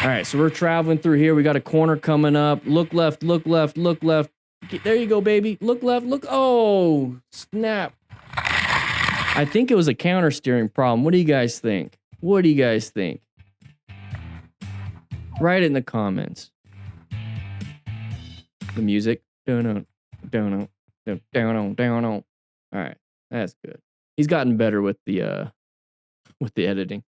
All right, so we're traveling through here. We got a corner coming up. Look left, look left, look left. There you go, baby. Look left, look. Oh, snap. I think it was a counter steering problem. What do you guys think? What do you guys think? Write it in the comments. The music. Down. All right, that's good. He's gotten better with the editing.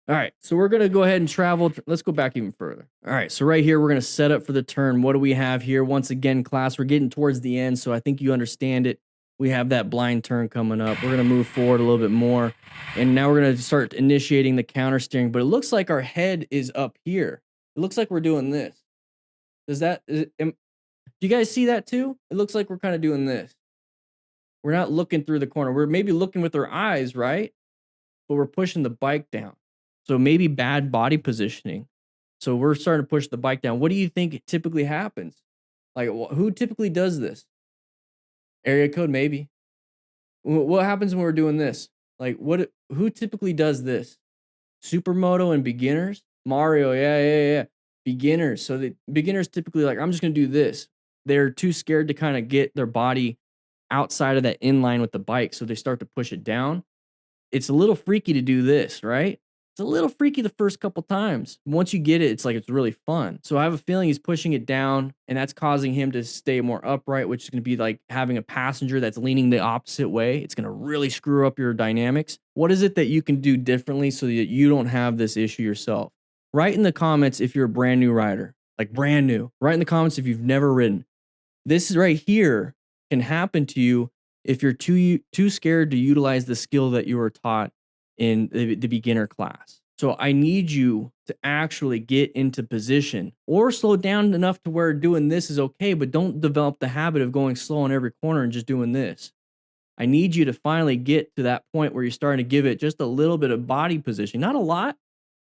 All right, so we're gonna go ahead and travel. Let's go back even further. All right, so right here we're gonna set up for the turn. What do we have here? Once again, class, we're getting towards the end, so I think you understand it. We have that blind turn coming up. We're gonna move forward a little bit more, and now we're gonna start initiating the counter steering. But it looks like our head is up here. It looks like we're doing this. Do you guys see that too? It looks like we're kind of doing this. We're not looking through the corner. We're maybe looking with our eyes, right? But we're pushing the bike down. So maybe bad body positioning. So we're starting to push the bike down. What do you think typically happens? Like, who typically does this? Area code, maybe. What happens when we're doing this? Like, who typically does this? Supermoto and beginners? Mario, yeah. Beginners. So the beginners typically like, I'm just going to do this. They're too scared to kind of get their body outside of that inline with the bike. So they start to push it down. It's a little freaky to do this, right? It's a little freaky the first couple times. Once you get it, it's like it's really fun. So I have a feeling he's pushing it down, and that's causing him to stay more upright, which is going to be like having a passenger that's leaning the opposite way. It's going to really screw up your dynamics. What is it that you can do differently so that you don't have this issue yourself? Write in the comments if you're a brand new rider, like brand new. Write in the comments if you've never ridden. This is right here can happen to you if you're too scared to utilize the skill that you were taught in the beginner class. So I need you to actually get into position or slow down enough to where doing this is okay, but don't develop the habit of going slow on every corner and just doing this. I need you to finally get to that point where you're starting to give it just a little bit of body position, not a lot.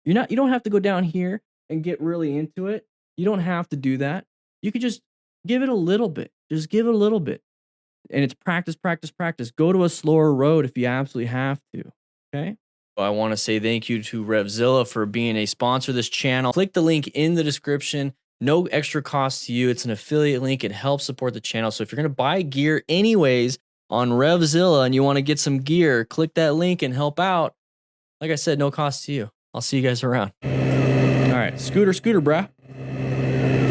You don't have to go down here and get really into it. You don't have to do that. You could just give it a little bit. Just give it a little bit. And it's practice, practice, practice. Go to a slower road if you absolutely have to. Okay. Well, I want to say thank you to RevZilla for being a sponsor of this channel. Click the link in the description. No extra cost to you. It's an affiliate link. It helps support the channel. So if you're going to buy gear anyways on RevZilla and you want to get some gear, click that link and help out. Like I said, no cost to you. I'll see you guys around. All right. Scooter, brah.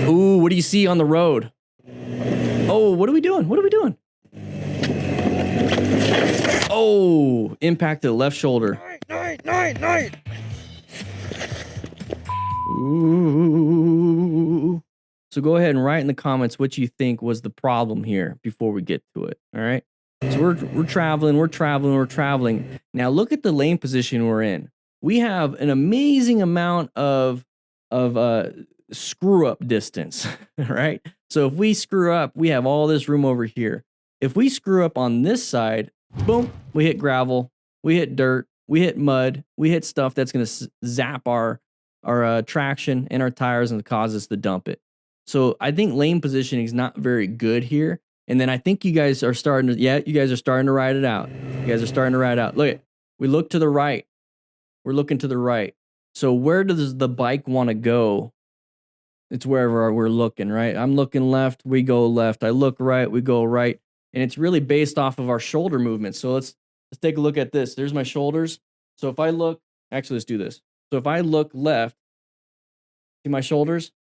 Ooh, what do you see on the road? Oh, what are we doing? What are we doing? Oh, impacted the left shoulder. Night. Ooh. So go ahead and write in the comments what you think was the problem here before we get to it. All right. So we're traveling. Now look at the lane position we're in. We have an amazing amount of screw up distance, right? So if we screw up, we have all this room over here. If we screw up on this side, boom, we hit gravel, we hit dirt, we hit mud, we hit stuff that's going to zap our traction and our tires and cause us to dump it. So I think lane positioning is not very good here. And then I think you guys are starting to, you guys are starting to ride it out. Look at, we look to the right. We're looking to the right. So where does the bike want to go? It's wherever we're looking, right? I'm looking left, we go left. I look right, we go right. And it's really based off of our shoulder movement. So let's take a look at this. There's my shoulders. So if I look, actually, let's do this. So if I look left, see my shoulders?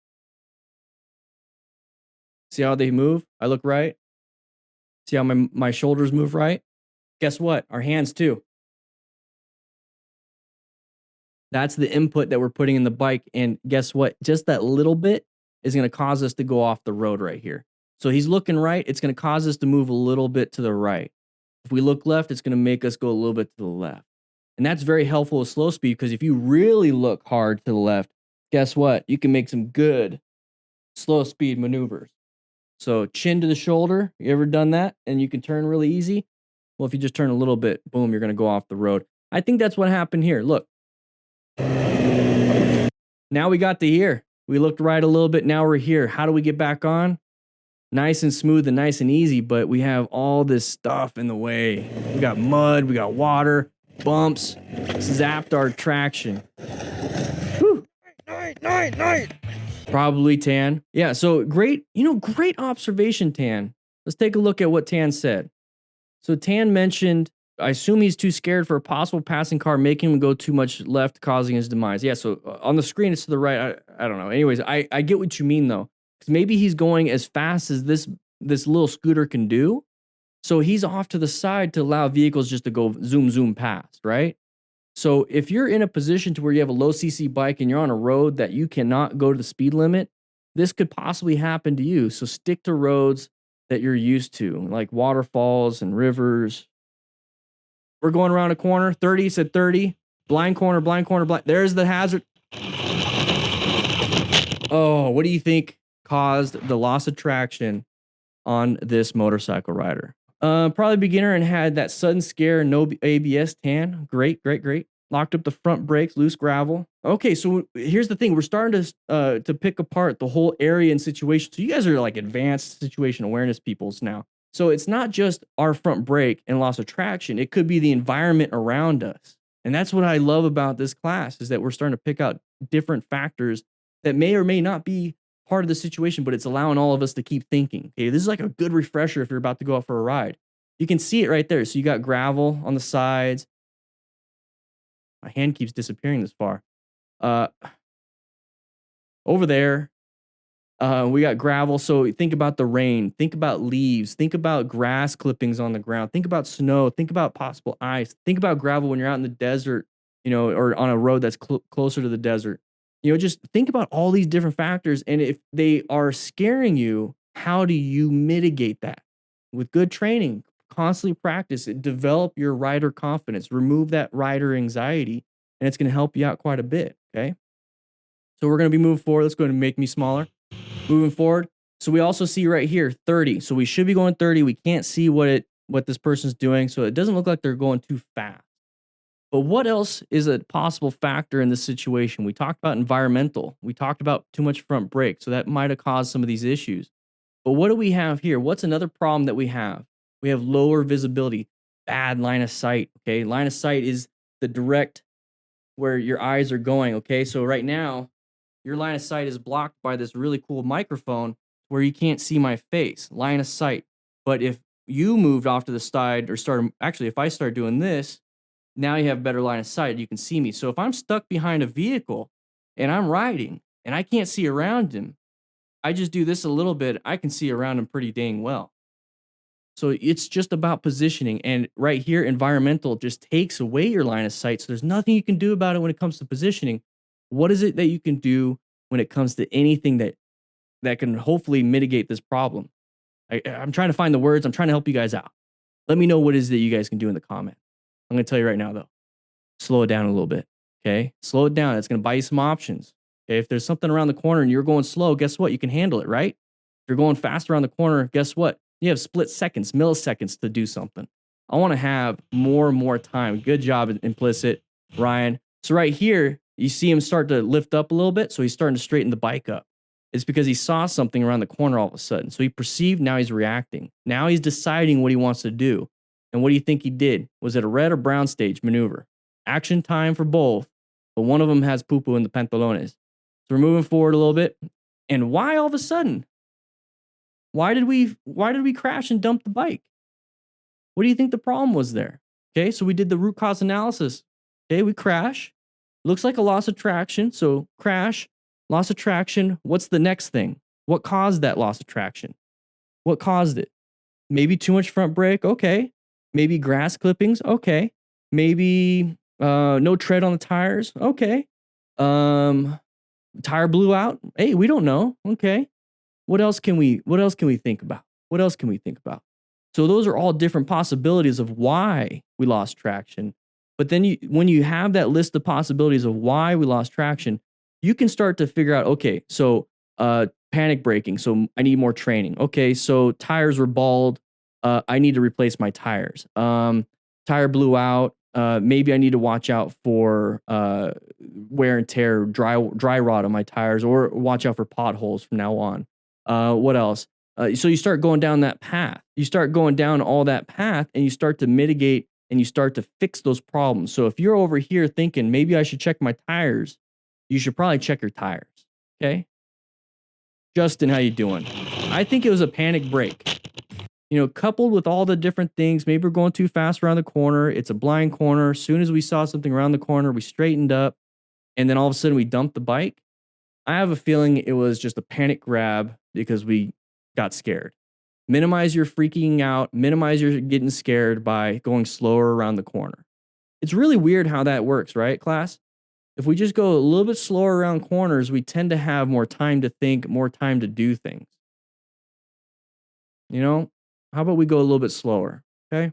See how they move? I look right. See how my shoulders move right? Guess what? Our hands too. That's the input that we're putting in the bike. And guess what? Just that little bit is going to cause us to go off the road right here. So he's looking right. It's going to cause us to move a little bit to the right. If we look left, it's going to make us go a little bit to the left. And that's very helpful with slow speed because if you really look hard to the left, guess what? You can make some good slow speed maneuvers. So chin to the shoulder. You ever done that? And you can turn really easy? Well, if you just turn a little bit, boom, you're going to go off the road. I think that's what happened here. Look. Now we got to here. We looked right a little bit. Now we're here. How do we get back on? Nice and smooth and nice and easy, but we have all this stuff in the way. We got mud, we got water, bumps, zapped our traction. Whew. Night. Probably Tan. Yeah, so great, great observation, Tan. Let's take a look at what Tan said. So Tan mentioned, I assume he's too scared for a possible passing car, making him go too much left, causing his demise. Yeah, so on the screen, it's to the right. I don't know. Anyways, I get what you mean, though. Because maybe he's going as fast as this little scooter can do. So he's off to the side to allow vehicles just to go zoom past, right? So if you're in a position to where you have a low CC bike and you're on a road that you cannot go to the speed limit, this could possibly happen to you. So stick to roads that you're used to, like waterfalls and rivers. We're going around a corner. 30 said 30. Blind corner. There's the hazard. Oh, what do you think caused the loss of traction on this motorcycle rider? Probably beginner and had that sudden scare, no ABS. Tan. Great. Locked up the front brakes, loose gravel. Okay, so here's the thing. We're starting to pick apart the whole area and situation. So you guys are like advanced situation awareness peoples now. So it's not just our front brake and loss of traction. It could be the environment around us. And that's what I love about this class is that we're starting to pick out different factors that may or may not be part of the situation, but it's allowing all of us to keep thinking. Okay, this is like a good refresher if you're about to go out for a ride. You can see it right there. So you got gravel on the sides. My hand keeps disappearing this far. Over there, we got gravel. So think about the rain. Think about leaves. Think about grass clippings on the ground. Think about snow. Think about possible ice. Think about gravel when you're out in the desert, or on a road that's closer to the desert. Just think about all these different factors. And if they are scaring you, how do you mitigate that? With good training, constantly practice it, develop your rider confidence, remove that rider anxiety, and it's going to help you out quite a bit. Okay. So we're going to be moving forward. Let's go ahead and make me smaller. Moving forward. So we also see right here 30. So we should be going 30. We can't see what this person's doing. So it doesn't look like they're going too fast. But what else is a possible factor in this situation? We talked about environmental. We talked about too much front brake. So that might have caused some of these issues. But what do we have here? What's another problem that we have? We have lower visibility, bad line of sight. Okay. Line of sight is the direct where your eyes are going. Okay. So right now, your line of sight is blocked by this really cool microphone where you can't see my face. Line of sight. But if you moved off to the side or if I start doing this, now you have better line of sight. You can see me. So if I'm stuck behind a vehicle and I'm riding and I can't see around him, I just do this a little bit. I can see around him pretty dang well. So it's just about positioning. And right here, environmental just takes away your line of sight. So there's nothing you can do about it when it comes to positioning. What is it that you can do when it comes to anything that can hopefully mitigate this problem? I'm trying to find the words. I'm trying to help you guys out. Let me know what it is that you guys can do in the comment. I'm going to tell you right now, though. Slow it down a little bit. Okay? Slow it down. It's going to buy you some options. Okay? If there's something around the corner and you're going slow, guess what? You can handle it, right? If you're going fast around the corner, guess what? You have split seconds, milliseconds to do something. I want to have more and more time. Good job, Implicit, Ryan. So right here, you see him start to lift up a little bit. So he's starting to straighten the bike up. It's because he saw something around the corner all of a sudden. So he perceived, now he's reacting. Now he's deciding what he wants to do. And what do you think he did? Was it a red or brown stage maneuver? Action time for both, but one of them has poo-poo in the pantalones. So we're moving forward a little bit. And why all of a sudden? Why did we crash and dump the bike? What do you think the problem was there? Okay, so we did the root cause analysis. Okay, we crash. Looks like a loss of traction. So crash, loss of traction. What's the next thing? What caused that loss of traction? What caused it? Maybe too much front brake. Okay. Maybe grass clippings. Okay. Maybe no tread on the tires. Okay. Tire blew out. Hey, we don't know. Okay. What else can we think about? What else can we think about? So those are all different possibilities of why we lost traction. But then when you have that list of possibilities of why we lost traction, you can start to figure out, okay, so panic braking. So I need more training. Okay, so tires were bald. I need to replace my tires. Tire blew out. Maybe I need to watch out for wear and tear, dry rot on my tires, or watch out for potholes from now on. What else? So you start going down that path. You start going down all that path, and you start to mitigate and you start to fix those problems. So if you're over here thinking maybe I should check my tires, you should probably check your tires. Okay? Justin, how you doing? I think it was a panic brake. You know, coupled with all the different things, maybe we're going too fast around the corner. It's a blind corner. As soon as we saw something around the corner, we straightened up, and then all of a sudden we dumped the bike. I have a feeling it was just a panic grab because we got scared. Minimize your freaking out, minimize your getting scared by going slower around the corner. It's really weird how that works, right, class? If we just go a little bit slower around corners, we tend to have more time to think, more time to do things. You know, how about we go a little bit slower? Okay.